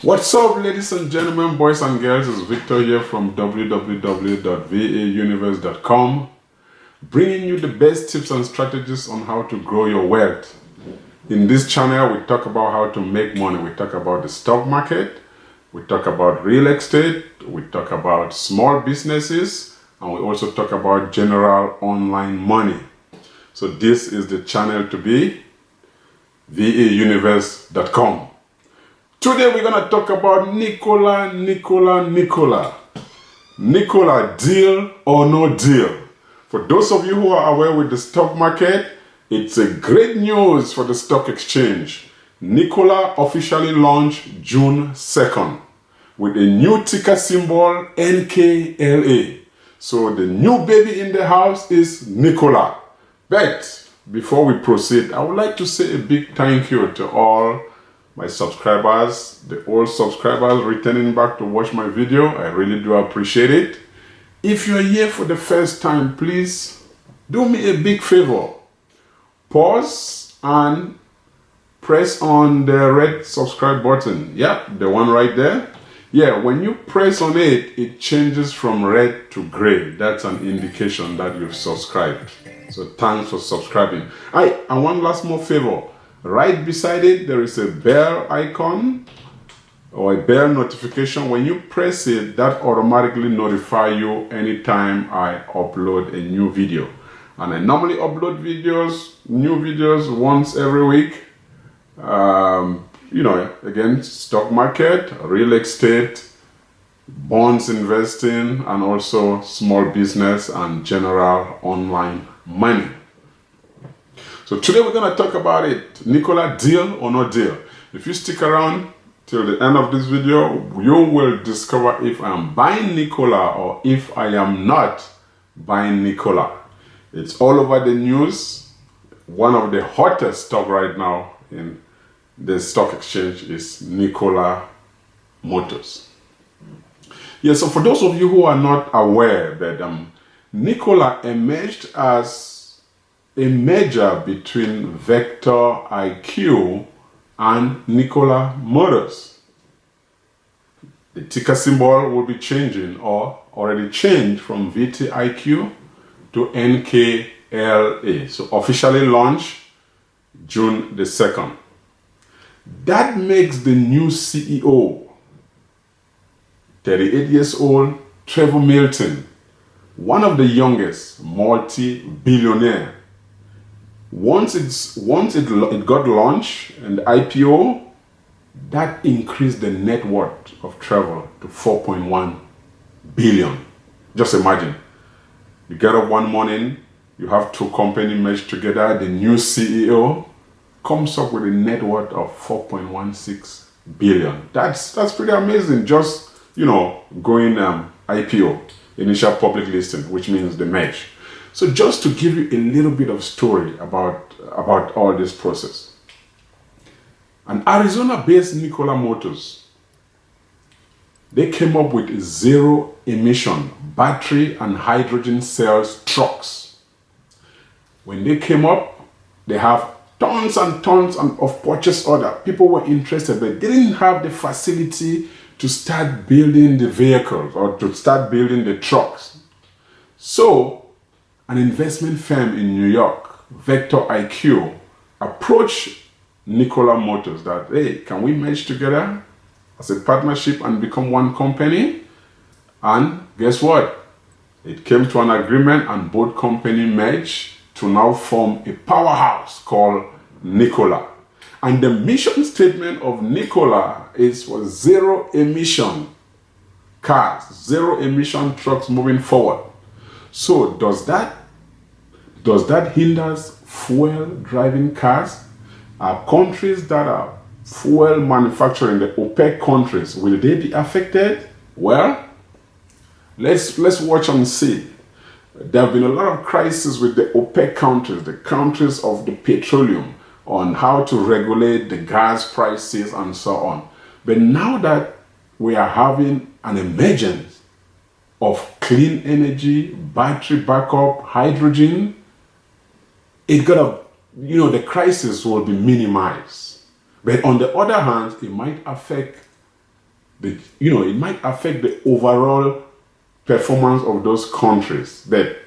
What's up, ladies and gentlemen, boys and girls? It's Victor here from www.vauniverse.com, bringing you the best tips and strategies on how to grow your wealth. In this channel, we talk about how to make money. We talk about the stock market, we talk about real estate, we talk about small businesses, and we also talk about general online money. So this is the channel to be, vauniverse.com. Today we're going to talk about Nikola, deal or no deal. For those of you who are aware with the stock market, it's a great news for the stock exchange. Nikola officially launched June 2nd with a new ticker symbol NKLA. So the new baby in the house is Nikola. But before we proceed, I would like to say a big thank you to all my subscribers, the old subscribers returning back to watch my video. I really do appreciate it. If you're here for the first time, please do me a big favor. Pause and press on the red subscribe button. Yep, the one right there. Yeah, when you press on it, it changes from red to gray. That's an indication that you've subscribed. So thanks for subscribing. And one last more favor. Right beside it, there is a bell icon or a bell notification. When you press it, that automatically notifies you anytime I upload a new video. And I normally upload new videos once every week. Again, stock market, real estate, bonds investing, and also small business and general online money. So today we're going to talk about it. Nikola, deal or no deal? If you stick around till the end of this video, you will discover if I am buying Nikola or if I am not buying Nikola. It's all over the news. One of the hottest stock right now in the stock exchange is Nikola Motors. Yeah, so for those of you who are not aware that Nikola emerged as a merger between VTIQ and Nikola Motors. The ticker symbol will be changing or already changed from VTIQ to NKLA. So officially launched June the 2nd. That makes the new CEO, 38 years old, Trevor Milton, one of the youngest multi-billionaire. Once it got launched and the IPO, that increased the net worth of Trevor to 4.1 billion. Just imagine, you get up one morning, you have two companies merged together, the new CEO comes up with a net worth of 4.16 billion. That's pretty amazing. Just, going IPO, initial public listing, which means the merge. So just to give you a little bit of story about all this process. An Arizona-based Nikola Motors, they came up with zero emission battery and hydrogen cells trucks. When they came up, they have tons and tons of purchase order. People were interested, but didn't have the facility to start building the vehicles or to start building the trucks. So an investment firm in New York, VTIQ, approached Nikola Motors that, hey, can we merge together as a partnership and become one company? And guess what? It came to an agreement and both companies merged to now form a powerhouse called Nikola. And the mission statement of Nikola is for zero emission cars, zero emission trucks moving forward. So does that hinder fuel driving cars? Countries that are fuel manufacturing, the OPEC countries, will they be affected? Well, let's watch and see. There have been a lot of crises with the OPEC countries, the countries of the petroleum, on how to regulate the gas prices and so on. But now that we are having an emergence of clean energy, battery backup, hydrogen, the crisis will be minimized. But on the other hand, it might affect it might affect the overall performance of those countries. But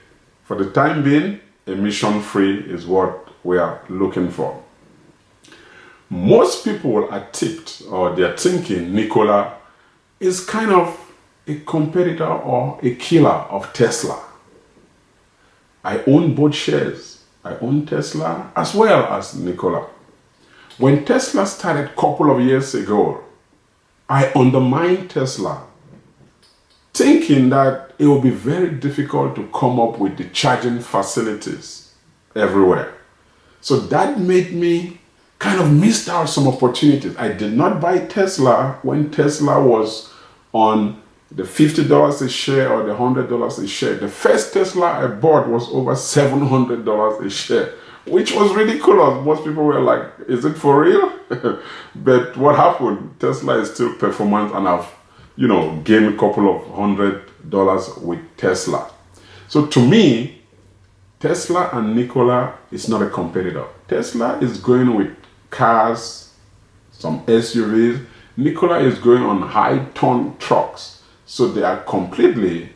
for the time being, emission free is what we are looking for. Most people are tipped, or they're thinking Nikola is kind of a competitor or a killer of Tesla. I own both shares. I own Tesla as well as Nikola. When Tesla started a couple of years ago, I undermined Tesla, thinking that it would be very difficult to come up with the charging facilities everywhere. So that made me kind of missed out some opportunities. I did not buy Tesla when Tesla was on the $50 a share or the $100 a share. The first Tesla I bought was over $700 a share, which was ridiculous. Most people were like, is it for real? But what happened? Tesla is still performant, and I've, gained a couple of $100 with Tesla. So to me, Tesla and Nikola is not a competitor. Tesla is going with cars, some SUVs. Nikola is going on high-ton trucks. So they are completely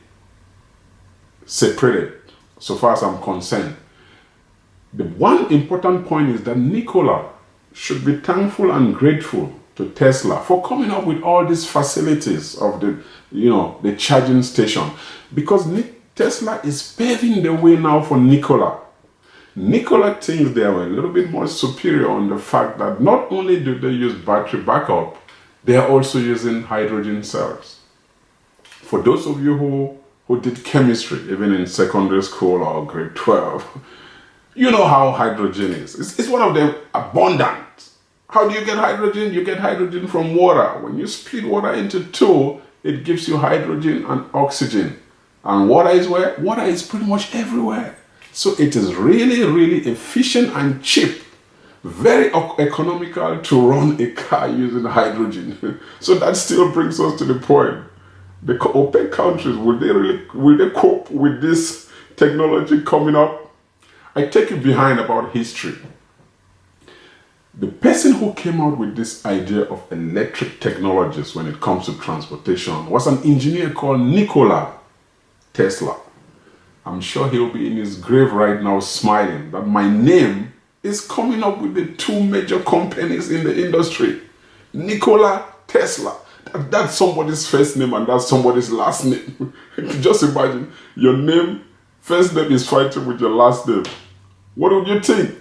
separated, so far as I'm concerned. The one important point is that Nikola should be thankful and grateful to Tesla for coming up with all these facilities of the charging station, because Tesla is paving the way now for Nikola. Nikola thinks they are a little bit more superior on the fact that not only do they use battery backup, they are also using hydrogen cells. For those of you who did chemistry, even in secondary school or grade 12, you know how hydrogen is. It's one of them abundant. How do you get hydrogen? You get hydrogen from water. When you split water into two, it gives you hydrogen and oxygen. And water is where? Water is pretty much everywhere. So it is really, really efficient and cheap. Very economical to run a car using hydrogen. So that still brings us to the point. The OPEC countries, will they cope with this technology coming up? I take it behind about history. The person who came out with this idea of electric technologies when it comes to transportation was an engineer called Nikola Tesla. I'm sure he'll be in his grave right now smiling that my name is coming up with the two major companies in the industry. Nikola Tesla. That's somebody's first name and that's somebody's last name. Just imagine your name, first name is fighting with your last name. What would you think?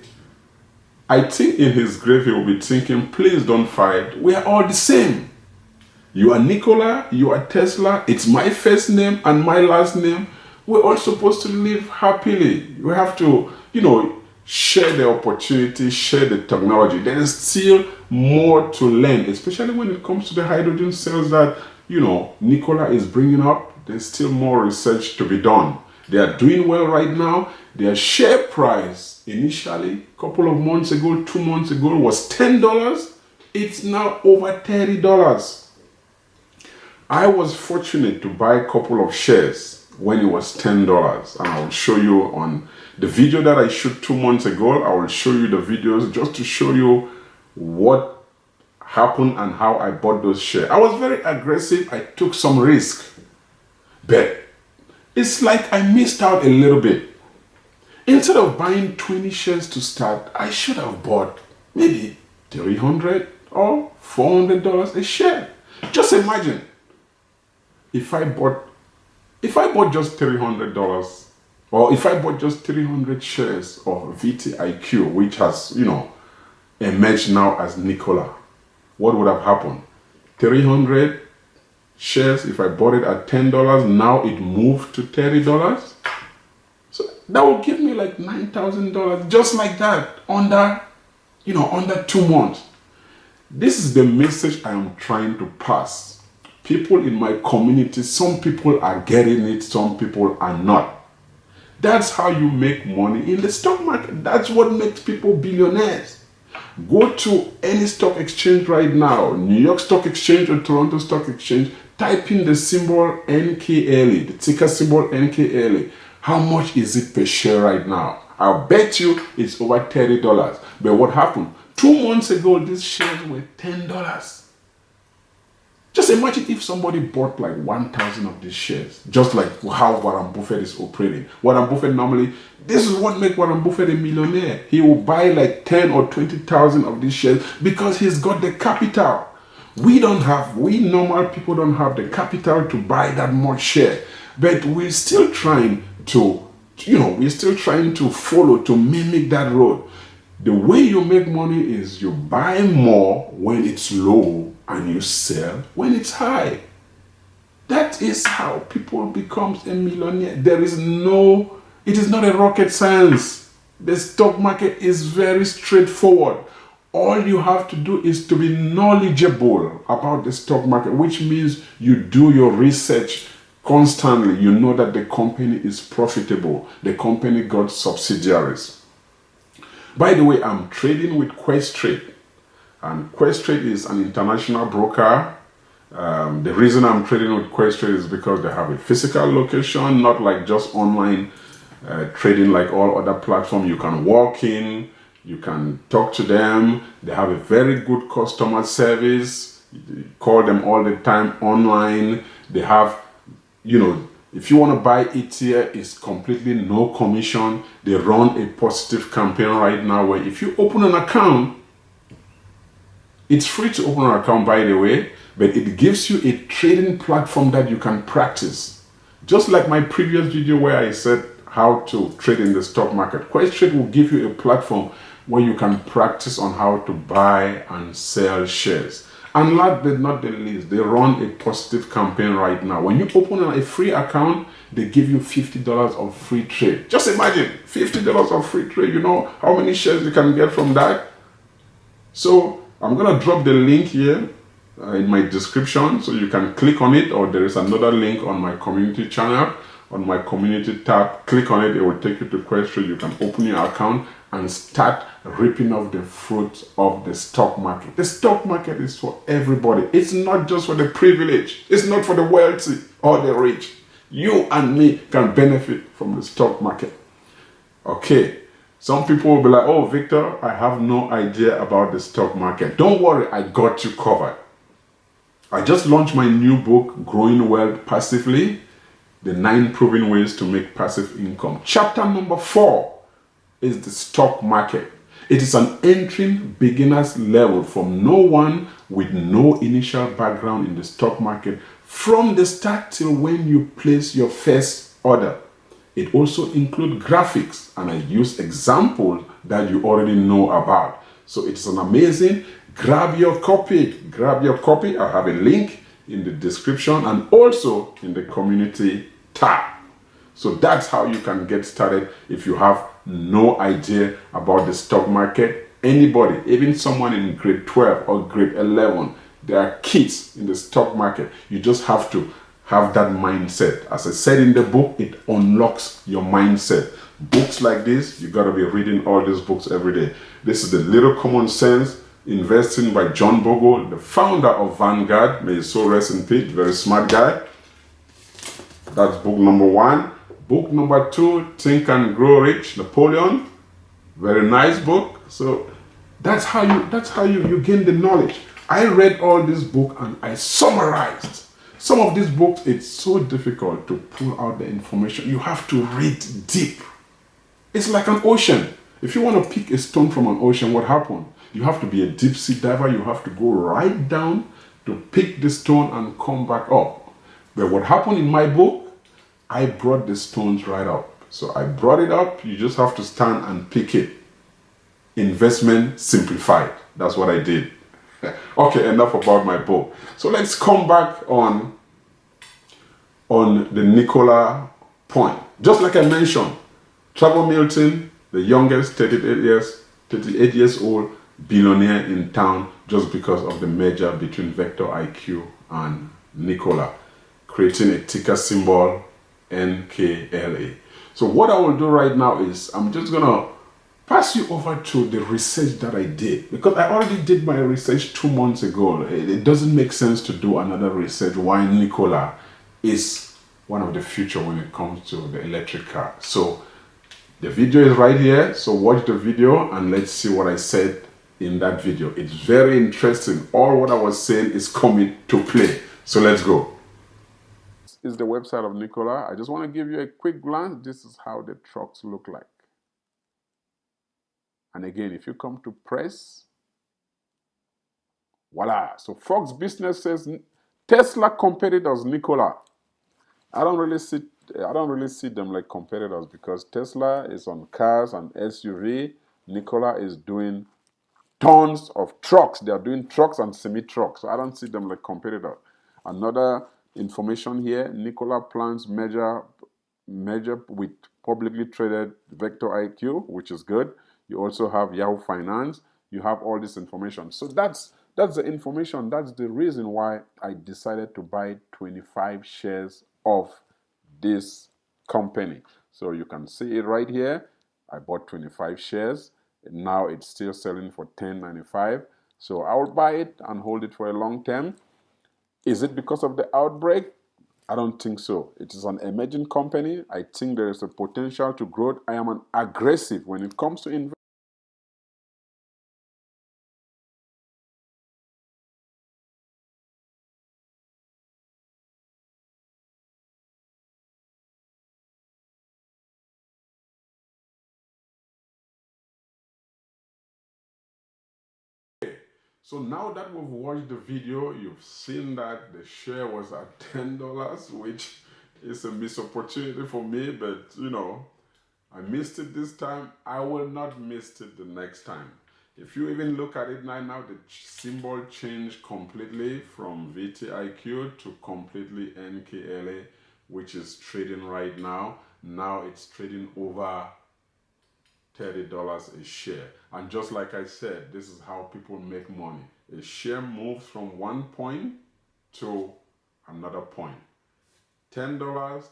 I think in his grave he will be thinking, please don't fight. We are all the same. You are Nikola, you are Tesla. It's my first name and my last name. We're all supposed to live happily. We have to, share the opportunity, share the technology. There is still more to learn, especially when it comes to the hydrogen cells that, Nikola is bringing up. There's still more research to be done. They are doing well right now. Their share price initially, a couple of months ago, 2 months ago, was $10. It's now over $30. I was fortunate to buy a couple of shares when it was $10, and I will show you on the video that I shot 2 months ago. I will show you the videos just to show you what happened and how I bought those shares. I was very aggressive. I took some risk, but it's like I missed out a little bit. Instead of buying 20 shares to start, I should have bought maybe $300 or $400 a share. Just imagine if I bought just $300, or if I bought just 300 shares of VTIQ, which has, emerged now as Nikola, what would have happened? 300 shares, if I bought it at $10, now it moved to $30. So that will give me like $9,000, just like that, under 2 months. This is the message I am trying to pass. People in my community, some people are getting it, some people are not. That's how you make money in the stock market. That's what makes people billionaires. Go to any stock exchange right now, New York Stock Exchange or Toronto Stock Exchange, type in the symbol NKLE, the ticker symbol NKLE. How much is it per share right now? I'll bet you it's over $30. But what happened? 2 months ago, these shares were $10. Just Just imagine if somebody bought like 1,000 of these shares, just like how Warren Buffett is operating. Warren Buffett normally, this is what makes Warren Buffett a millionaire. He will buy like 10 or 20,000 of these shares because he's got the capital. We normal people don't have the capital to buy that much share, but we're still trying to, follow, to mimic that road. The way you make money is you buy more when it's low and you sell when it's high. That is how people become a millionaire. It is not a rocket science. The stock market is very straightforward. All you have to do is to be knowledgeable about the stock market, which means you do your research constantly. You know that the company is profitable. The company got subsidiaries. By the way, I'm trading with Questrade. And Questrade is an international broker. The reason I'm trading with Questrade is because they have a physical location, not like just online trading like all other platforms. You can walk in, you can talk to them. They have a very good customer service. You call them all the time online. They have, if you want to buy ETF, it's completely no commission. They run a positive campaign right now where if you open an account, it's free to open an account, by the way, but it gives you a trading platform that you can practice. Just like my previous video where I said how to trade in the stock market, Questrade will give you a platform where you can practice on how to buy and sell shares. And last but not the least, they run a positive campaign right now. When you open a free account, they give you $50 of free trade. Just imagine, $50 of free trade. You know how many shares you can get from that? So I'm going to drop the link here in my description so you can click on it, or there is another link on my community channel, on my community tab. Click on it, it will take you to Questrade. You can open your account and start reaping off the fruits of the stock market. The stock market is for everybody. It's not just for the privileged. It's not for the wealthy or the rich. You and me can benefit from the stock market. Okay. Some people will be like, oh, Victor, I have no idea about the stock market. Don't worry, I got you covered. I just launched my new book, Growing Wealth Passively, the 9 proven ways to make passive income. Chapter number 4 is the stock market. It is an entering beginner's level from no one with no initial background in the stock market from the start till when you place your first order. It also includes graphics, and I use examples that you already know about. So it's an amazing. Grab your copy. Grab your copy. I have a link in the description and also in the community tab. So that's how you can get started if you have no idea about the stock market. Anybody, even someone in grade 12 or grade 11, there are kids in the stock market. You just have to have that mindset. As I said in the book, it unlocks your mindset. Books like this, you got to be reading all these books every day. This is The Little Common Sense Investing by John Bogle, the founder of Vanguard. May his soul rest in peace. Very smart guy. That's book number 1. Book number 2, Think and Grow Rich, Napoleon. Very nice book. So that's how you gain the knowledge. I read all this book and I summarized. Some of these books, it's so difficult to pull out the information. You have to read deep. It's like an ocean. If you want to pick a stone from an ocean, what happens? You have to be a deep sea diver. You have to go right down to pick the stone and come back up. But what happened in my book, I brought the stones right up. So I brought it up. You just have to stand and pick it. Investment simplified. That's what I did. Okay, enough about my book. So let's come back on the Nikola point. Just like I mentioned, Trevor Milton, the youngest 38 years old billionaire in town, just because of the merger between VTIQ and Nikola, creating a ticker symbol Nkla. So what I will do right now is I'm just gonna pass you over to the research that I did, because I already did my research 2 months ago. It doesn't make sense to do another research why Nikola is one of the future when it comes to the electric car. So the video is right here. So watch the video and let's see what I said in that video. It's very interesting. All what I was saying is coming to play. So let's go. This is the website of Nikola. I just want to give you a quick glance. This is how the trucks look like. And again, if you come to press, voila. So Fox Business says Tesla competitors Nikola. I don't really see them like competitors because Tesla is on cars and SUV. Nikola is doing tons of trucks. They are doing trucks and semi-trucks. So I don't see them like competitors. Another information here, Nikola plans merger with publicly traded VTIQ, which is good. You also have Yahoo Finance. You have all this information. So that's the information. That's the reason why I decided to buy 25 shares of this company. So you can see it right here. I bought 25 shares. Now it's still selling for $10.95. So I'll buy it and hold it for a long term. Is it because of the outbreak? I don't think so. It is an emerging company. I think there is a potential to grow. I am an aggressive when it comes to investment. So now that we've watched the video, you've seen that the share was at $10, which is a missed opportunity for me, but you know, I missed it this time. I will not miss it the next time. If you even look at it now the symbol changed completely from VTIQ to completely Nkla, which is trading right now. Now it's trading over $30 a share. And just like I said, this is how people make money. A share moves from one point to another point. $10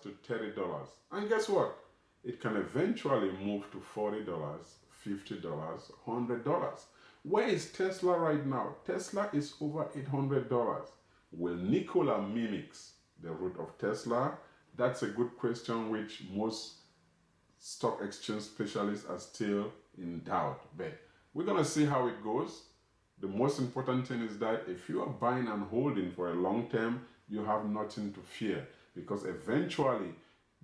to $30. And guess what? It can eventually move to $40, $50, $100. Where is Tesla right now? Tesla is over $800. Will Nikola mimics the route of Tesla? That's a good question which most stock exchange specialists are still in doubt, but we're gonna see how it goes. The most important thing is that if you are buying and holding for a long term, you have nothing to fear, because eventually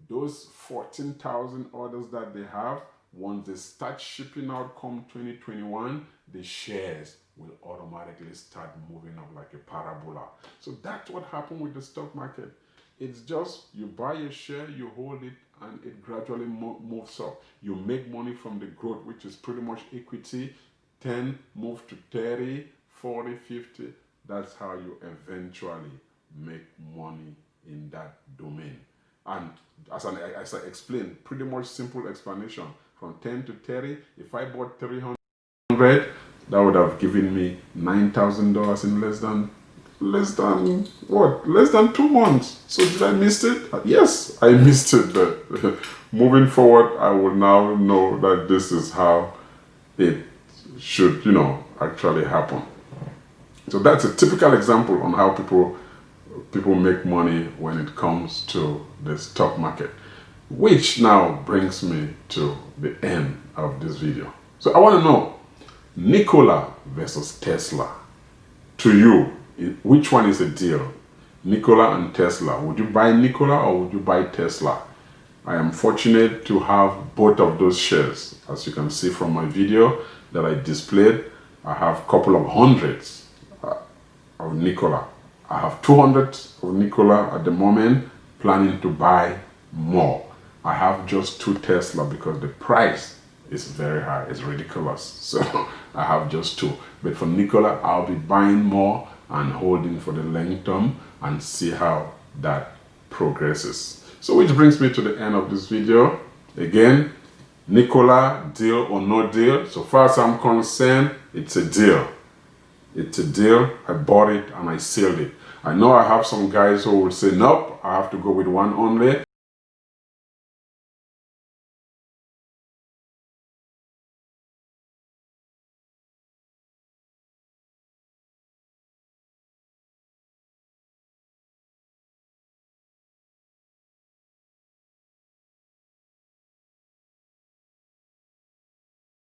those 14,000 orders that they have, once they start shipping out come 2021, the shares will automatically start moving up like a parabola. So that's what happened with the stock market. It's just you buy a share, you hold it, and it gradually moves up. You make money from the growth, which is pretty much equity. 10 move to 30, 40, 50. That's how you eventually make money in that domain. And as I explained, pretty much simple explanation. From 10 to 30, if I bought 300, that would have given me $9,000 in less than 2 months. So did I miss it? Yes, I missed it, but moving forward, I will now know that this is how it should, actually happen. So that's a typical example on how people make money when it comes to the stock market, which now brings me to the end of this video. So I want to know, Nikola versus Tesla. To you, which one is a deal? Nikola and Tesla. Would you buy Nikola or would you buy Tesla? I am fortunate to have both of those shares. As you can see from my video that I displayed, I have a couple of hundreds of Nikola. I have 200 of Nikola at the moment, planning to buy more. I have just 2 Tesla because the price is very high. It's ridiculous. So I have just 2. But for Nikola, I'll be buying more and holding for the long term and see how that progresses. So which brings me to the end of this video. Again, Nikola, deal or no deal? So far as I'm concerned, it's a deal. It's a deal. I bought it and I sealed it. I know I have some guys who will say, nope, I have to go with one only.